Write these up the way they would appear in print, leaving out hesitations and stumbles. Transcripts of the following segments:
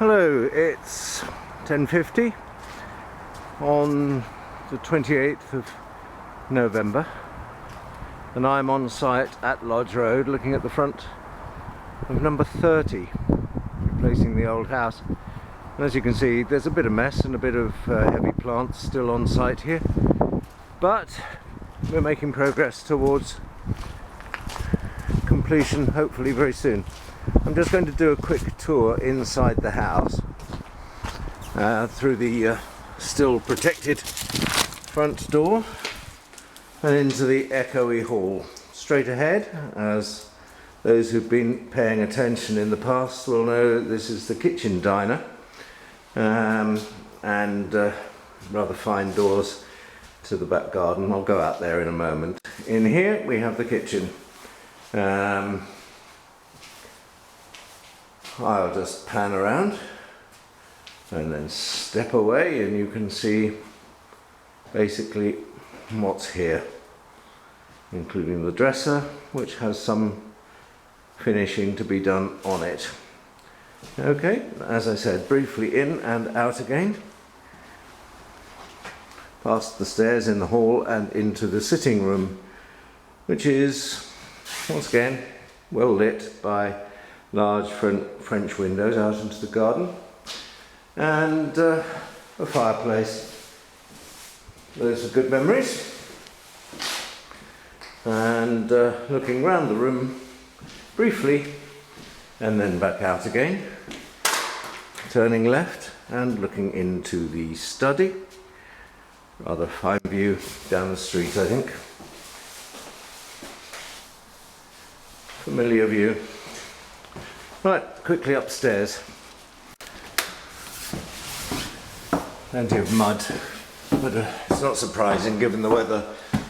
Hello, it's 10:50 on the 28th of November and I'm on site at Lodge Road looking at the front of number 30, replacing the old house. And as you can see, there's a bit of mess and a bit of heavy plants still on site here, but we're making progress towards completion hopefully very soon. I'm just going to do a quick tour inside the house through the still protected front door and into the echoey hall. Straight ahead, as those who've been paying attention in the past will know, this is the kitchen diner, and rather fine doors to the back garden. I'll go out there in a moment. In here we have the kitchen. I'll just pan around and then step away and you can see basically what's here, including the dresser, which has some finishing to be done on it. Okay, as I said, briefly in and out again, past the stairs in the hall and into the sitting room, which is once again well lit by large French windows out into the garden, and a fireplace. Those are good memories. And looking round the room briefly and then back out again, turning left and looking into the study. Rather fine view down the street, I think. Familiar view. Right, quickly upstairs. Plenty of mud, but it's not surprising given the weather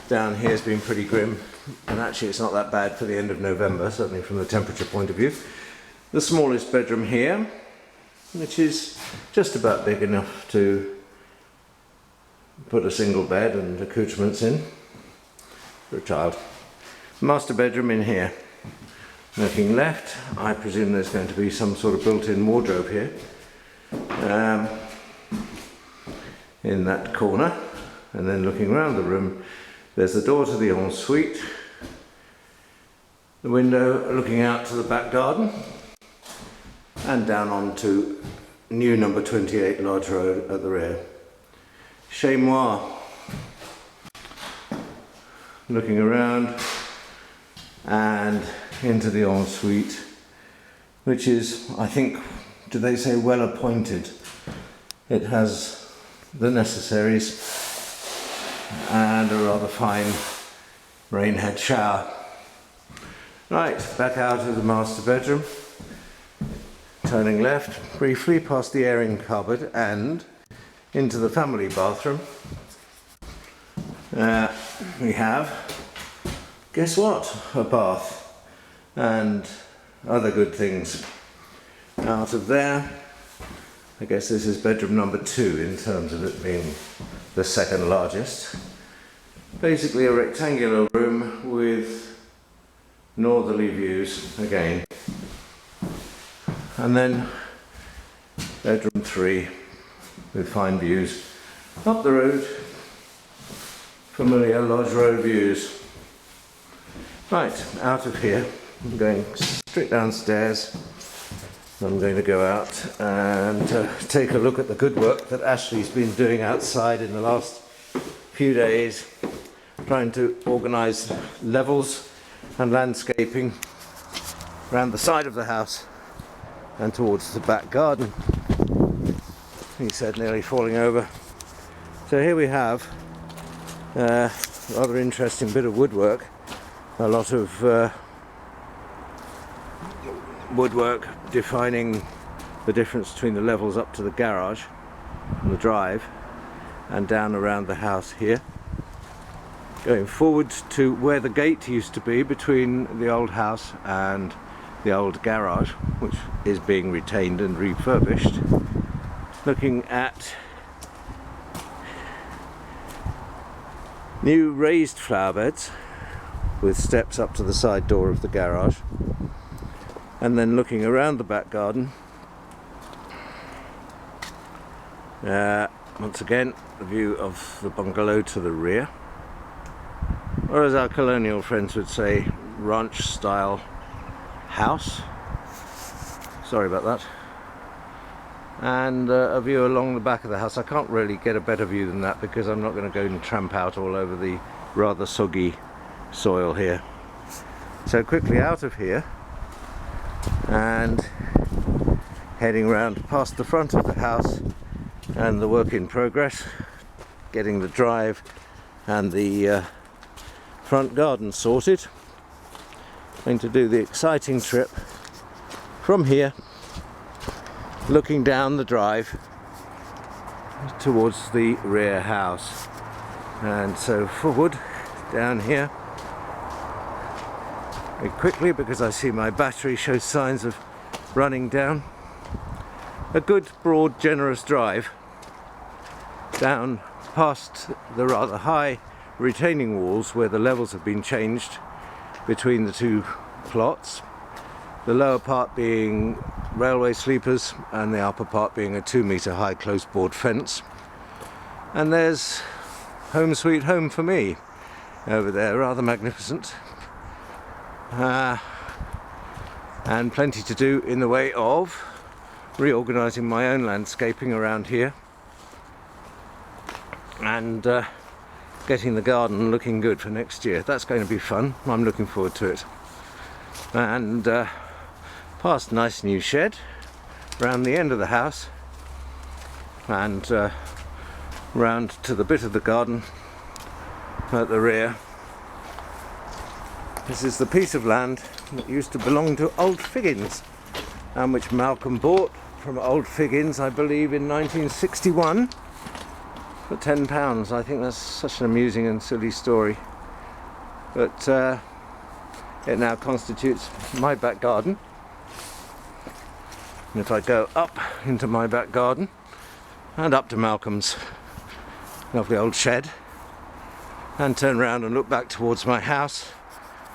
down here has been pretty grim, and actually it's not that bad for the end of November, certainly from the temperature point of view. The smallest bedroom here, which is just about big enough to put a single bed and accoutrements in for a child. Master bedroom in here. Looking left, I presume there's going to be some sort of built-in wardrobe here, in that corner. And then looking around the room, there's the door to the ensuite, the window looking out to the back garden, and down onto new number 28 Lodge Road at the rear. Chez moi. Looking around and into the ensuite, which is, I think, do they say well appointed? It has the necessaries and a rather fine rain-head shower. Right, back out of the master bedroom, turning left briefly past the airing cupboard and into the family bathroom. We have, guess what, a bath and other good things. Out of there, I guess this is bedroom number 2 in terms of it being the second largest. Basically a rectangular room with northerly views again. And then bedroom 3 with fine views up the road, familiar Lodge Road views. Right, out of here, I'm going straight downstairs. I'm going to go out and take a look at the good work that Ashley's been doing outside in the last few days, trying to organise levels and landscaping around the side of the house and towards the back garden. He said nearly falling over. So here we have a rather interesting bit of woodwork, a lot of woodwork defining the difference between the levels up to the garage and the drive and down around the house here, going forward to where the gate used to be between the old house and the old garage, which is being retained and refurbished. Looking at new raised flower beds with steps up to the side door of the garage, and then looking around the back garden Once again, the view of the bungalow to the rear, or as our colonial friends would say, ranch style house. Sorry about that. And a view along the back of the house. I can't really get a better view than that because I'm not going to go and tramp out all over the rather soggy soil here. So quickly out of here and heading round past the front of the house and the work in progress, getting the drive and the front garden sorted. Going to do the exciting trip from here, looking down the drive towards the rear house. And so forward down here very quickly, because I see my battery shows signs of running down. A good broad generous drive down past the rather high retaining walls where the levels have been changed between the two plots, the lower part being railway sleepers and the upper part being a 2-metre high close board fence. And there's home sweet home for me over there, rather magnificent, and plenty to do in the way of reorganising my own landscaping around here and getting the garden looking good for next year. That's going to be fun. I'm looking forward to it. And past a nice new shed round the end of the house and round to the bit of the garden at the rear. This is the piece of land that used to belong to Old Figgins and which Malcolm bought from Old Figgins, I believe, in 1961 for £10. I think that's such an amusing and silly story, but it now constitutes my back garden. And if I go up into my back garden and up to Malcolm's lovely old shed and turn around and look back towards my house,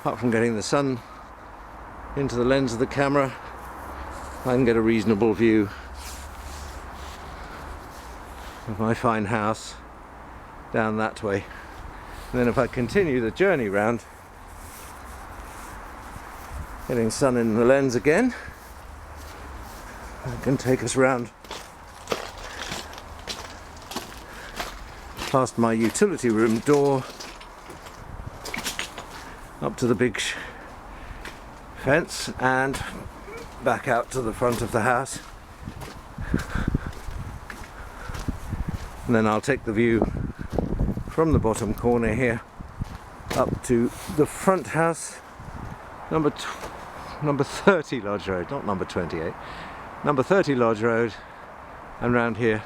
apart from getting the sun into the lens of the camera, I can get a reasonable view of my fine house down that way. And then if I continue the journey round, getting sun in the lens again, I can take us round past my utility room door up to the big fence and back out to the front of the house. And then I'll take the view from the bottom corner here up to the front house, number 30 Lodge Road, not number 28, number 30 Lodge Road, and round here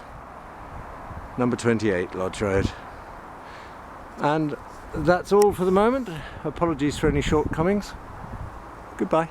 number 28 Lodge Road. And that's all for the moment. Apologies for any shortcomings. Goodbye.